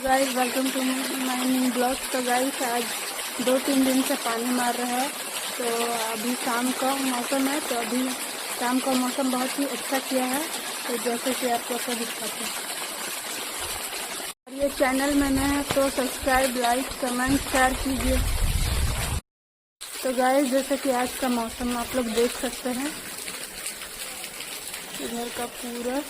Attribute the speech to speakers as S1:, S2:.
S1: Guys welcome to my new blog. तो guys आज 2-3 दिन से पानी मार रहा है, तो अभी शाम का मौसम है। तो अभी शाम का मौसम बहुत ही अच्छा किया है, तो जैसे कि आप लोग को दिखाते हैं। और ये चैनल में नया है तो सब्सक्राइब, लाइक, कमेंट, शेयर कीजिए। तो गाइस जैसे कि आज का मौसम आप लोग देख सकते हैं, इधर का पूरा